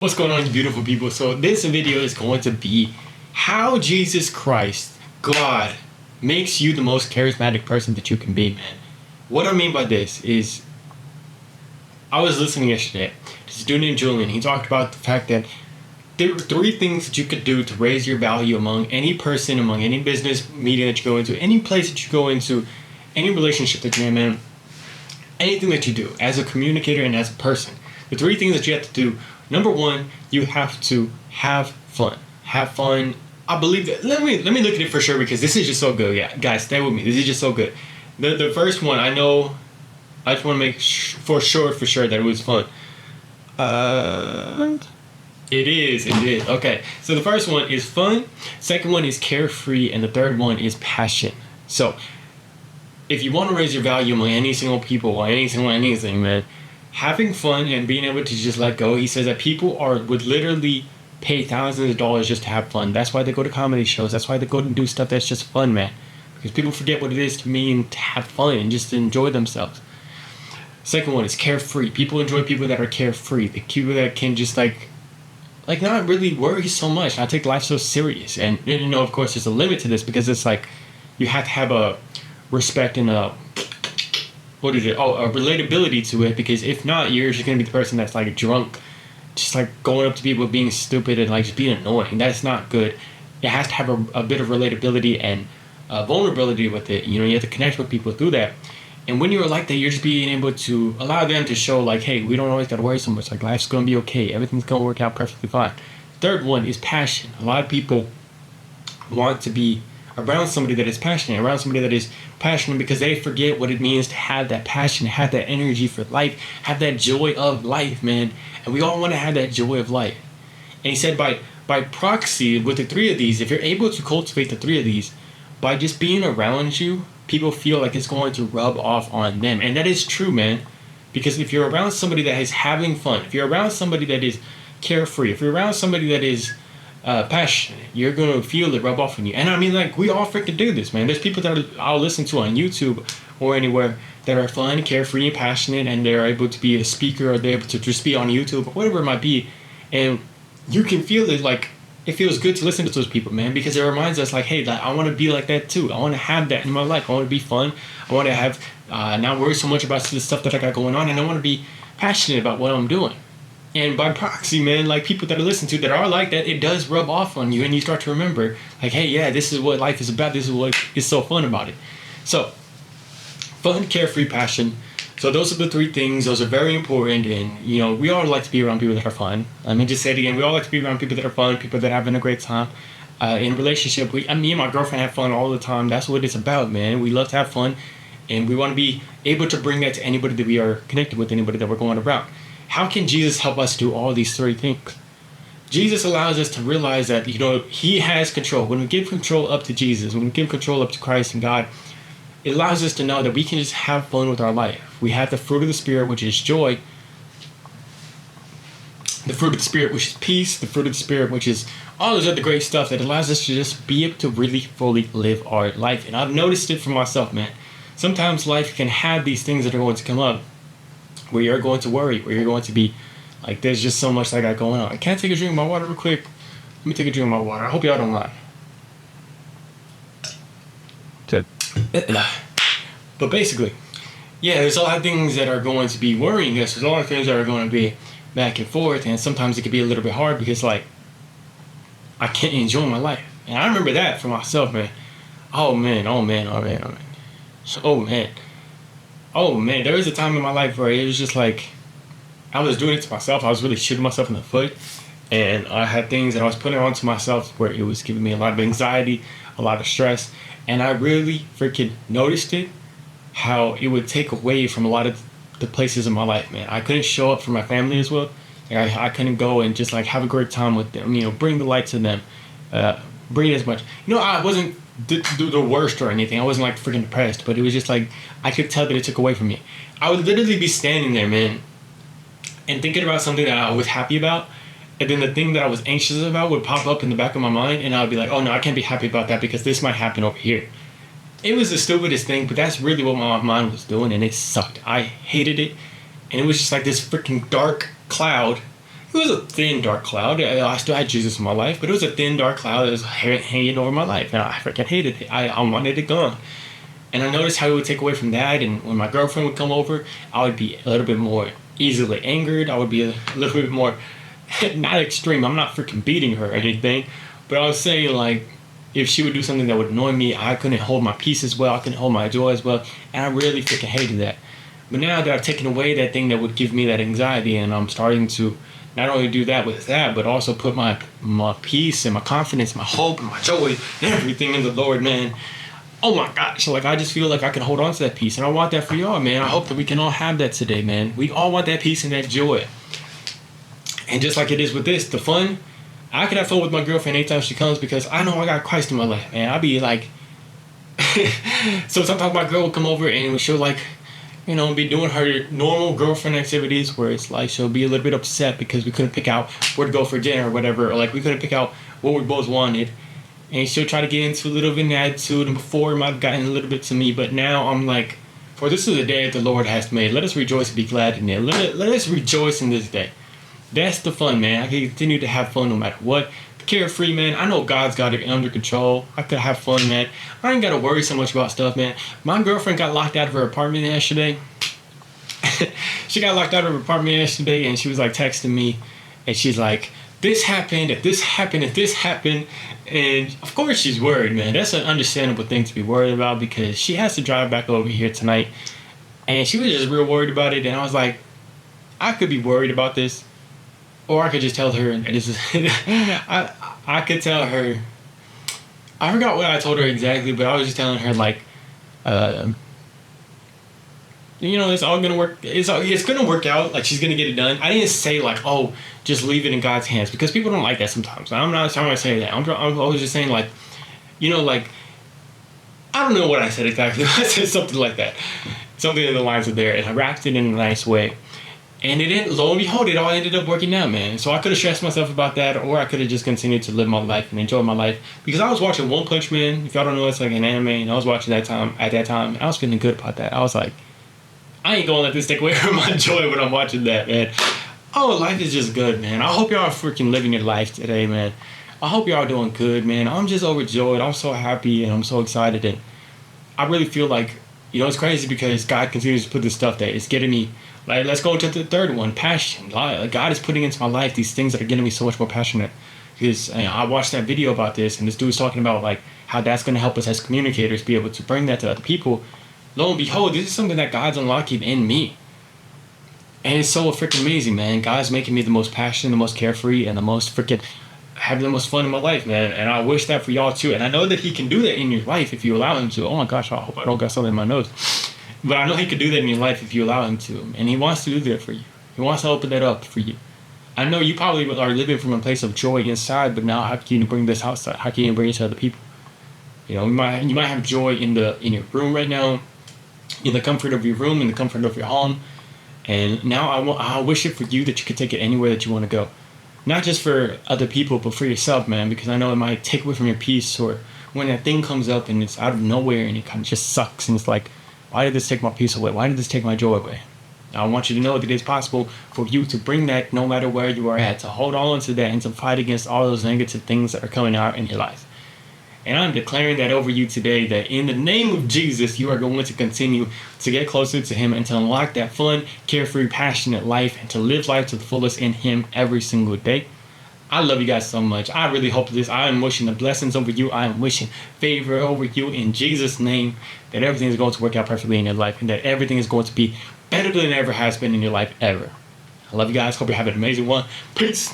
What's going on, you beautiful people? So this video is going to be how Jesus Christ, God, makes you the most charismatic person that you can be, man. What I mean by this is, I was listening yesterday to this dude named Julian. He talked about the fact that there were 3 things that you could do to raise your value among any person, among any business meeting that you go into, any place that you go into, any relationship that you're in, man. Anything that you do as a communicator and as a person. The 3 things that you have to do. Number 1, you have to have fun. Have fun. I believe that. Let me look at it for sure because this is just so good. Yeah, guys, stay with me. This is just so good. The first one, I know. I just want to make for sure that it was fun. It is. Okay. So the first one is fun. Second one is carefree, and the third one is passion. So, if you want to raise your value among any single people or anything, man, having fun and being able to just let go. He says that people would literally pay thousands of dollars just to have fun. That's why they go to comedy shows. That's why they go and do stuff that's just fun, man. Because people forget what it is to mean to have fun and just to enjoy themselves. Second one is carefree. People enjoy people that are carefree. The people that can just like not really worry so much, not take life so serious. And of course, there's a limit to this because it's like you have to have a respect and a relatability to it, because if not, you're just gonna be the person that's like drunk, just like going up to people being stupid and like just being annoying. That's not good. It has to have a bit of relatability and vulnerability with it. You have to connect with people through that. And when you're like that, you're just being able to allow them to show like, hey, we don't always gotta worry so much. Like, life's gonna be okay. Everything's gonna work out perfectly fine. Third one is passion. A lot of people want to be around somebody that is passionate, because they forget what it means to have that passion, have that energy for life, have that joy of life, man. And we all want to have that joy of life. And he said by proxy, with the 3 of these, if you're able to cultivate the 3 of these, by just being around you, people feel like it's going to rub off on them. And that is true, man. Because if you're around somebody that is having fun, if you're around somebody that is carefree, if you're around somebody that is passionate, you're gonna feel it rub off on you. And I mean, like, we all freaking do this, man. There's people that I'll listen to on YouTube or anywhere that are fun, carefree, and passionate, and they're able to be a speaker, or they're able to just be on YouTube or whatever it might be, and you can feel it. Like, it feels good to listen to those people, man, because it reminds us, like, hey, I want to be like that too. I want to have that in my life. I want to be fun. I want to have not worry so much about the stuff that I got going on, and I want to be passionate about what I'm doing. And by proxy, man, like, people that I listen to that are like that, it does rub off on you, and you start to remember, like, hey, yeah, this is what life is about. This is what is so fun about it. So, fun, carefree, passion. So those are the 3 things. Those are very important, and, we all like to be around people that are fun. I mean, just say it again. We all like to be around people that are fun, people that are having a great time. In a relationship, me and my girlfriend have fun all the time. That's what it's about, man. We love to have fun, and we want to be able to bring that to anybody that we are connected with, anybody that we're going around. How can Jesus help us do all these 3 things? Jesus allows us to realize that, he has control. When we give control up to Jesus, when we give control up to Christ and God, it allows us to know that we can just have fun with our life. We have the fruit of the Spirit, which is joy. The fruit of the Spirit, which is peace. The fruit of the Spirit, which is all this other great stuff that allows us to just be able to really fully live our life. And I've noticed it for myself, man. Sometimes life can have these things that are going to come up, where you're going to worry, where you're going to be like, there's just so much I got going on. I can't take a drink of my water real quick. Let me take a drink of my water. I hope y'all don't mind. But basically, yeah, there's a lot of things that are going to be worrying us. There's a lot of things that are going to be back and forth, and sometimes it can be a little bit hard because, like, I can't enjoy my life. And I remember that for myself, man. Oh man. There was a time in my life where it was just like, I was doing it to myself. I was really shooting myself in the foot. And I had things that I was putting onto myself where it was giving me a lot of anxiety, a lot of stress. And I really freaking noticed it, how it would take away from a lot of the places in my life, man. I couldn't show up for my family as well. Like, I couldn't go and just like have a great time with them, bring the light to them, bring as much. I wasn't the worst or anything. I wasn't like freaking depressed, but it was just like, I could tell that it took away from me. I would literally be standing there, man, and thinking about something that I was happy about, and then the thing that I was anxious about would pop up in the back of my mind, and I would be like, oh no, I can't be happy about that because this might happen over here. It was the stupidest thing, but that's really what my mind was doing, and it sucked. I hated it, and it was just like this freaking dark cloud it was a thin, dark cloud. I still had Jesus in my life, but it was a thin, dark cloud that was hanging over my life, and I freaking hated it. I wanted it gone. And I noticed how it would take away from that, and when my girlfriend would come over, I would be a little bit more easily angered. I would be a little bit more, not extreme, I'm not freaking beating her or anything, but I was saying, like, if she would do something that would annoy me, I couldn't hold my peace as well, I couldn't hold my joy as well, and I really freaking hated that. But now that I've taken away that thing that would give me that anxiety, and I'm starting to not only do that with that, but also put my peace and my confidence, my hope and my joy and everything in the Lord, man. Oh my gosh, like I just feel like I can hold on to that peace, and I want that for y'all, man. I hope that we can all have that today, man. We all want that peace and that joy. And just like it is with this, the fun, I can have fun with my girlfriend anytime she comes because I know I got Christ in my life, man. I'll be like, so sometimes my girl will come over and she'll like, you know, be doing her normal girlfriend activities where it's like she'll be a little bit upset because we couldn't pick out where to go for dinner or whatever, or like we couldn't pick out what we both wanted. And she'll try to get into a little bit of an attitude, and before it might have gotten a little bit to me, but now I'm like, for this is the day that the Lord has made. Let us rejoice and be glad in it. Let us rejoice in this day. That's the fun, man. I can continue to have fun no matter what. Carefree, man. I know God's got it under control. I could have fun, man. I ain't got to worry so much about stuff, man. My girlfriend got locked out of her apartment yesterday. She got locked out of her apartment yesterday, and she was like texting me, and she's like, this happened, and this happened, and this happened. And of course she's worried, man. That's an understandable thing to be worried about because she has to drive back over here tonight. And she was just real worried about it. And I was like, I could be worried about this. Or I could just tell her, and this is, I could tell her, I forgot what I told her exactly, but I was just telling her, like, you know, it's all gonna work. It's gonna work out. Like, she's gonna get it done. I didn't say like, oh, just leave it in God's hands, because people don't like that sometimes. I'm not trying to say that. I was just saying, like, you know, like, I don't know what I said exactly. I said something like that, something in the lines of there, and I wrapped it in a nice way. And it didn't. Lo and behold, it all ended up working out, man. So I could have stressed myself about that, or I could have just continued to live my life and enjoy my life. Because I was watching One Punch Man. If y'all don't know, it's like an anime, and I was watching at that time, and I was feeling good about that. I was like, I ain't gonna let this take away from my joy when I'm watching that, man. Oh, life is just good, man. I hope y'all are freaking living your life today, man. I hope y'all are doing good, man. I'm just overjoyed. I'm so happy, and I'm so excited, and I really feel like, you know, it's crazy because God continues to put this stuff that is getting me. Like, let's go to the third one, passion. Like, God is putting into my life these things that are getting me so much more passionate. Because I watched that video about this, and this dude was talking about, like, how that's going to help us as communicators be able to bring that to other people. Lo and behold, this is something that God's unlocking in me. And it's so freaking amazing, man. God's making me the most passionate, the most carefree, and the most freaking having the most fun in my life, man. And I wish that for y'all too. And I know that He can do that in your life if you allow Him to. Oh my gosh, I hope I don't got something in my nose. But I know He could do that in your life if you allow Him to. And He wants to do that for you. He wants to open that up for you. I know you probably are living from a place of joy inside, but now how can you bring this outside? How can you bring it to other people? You know, you might have joy in your room right now, in the comfort of your room, in the comfort of your home. And now I wish it for you that you could take it anywhere that you want to go. Not just for other people, but for yourself, man, because I know it might take away from your peace, or when that thing comes up and it's out of nowhere and it kind of just sucks and it's like, why did this take my peace away? Why did this take my joy away? I want you to know that it's possible for you to bring that no matter where you are at, to hold on to that and to fight against all those negative things that are coming out in your life. And I'm declaring that over you today, that in the name of Jesus, you are going to continue to get closer to Him and to unlock that fun, carefree, passionate life and to live life to the fullest in Him every single day. I love you guys so much. I really hope this. I am wishing the blessings over you. I am wishing favor over you in Jesus' name, that everything is going to work out perfectly in your life and that everything is going to be better than it ever has been in your life ever. I love you guys. Hope you have an amazing one. Peace.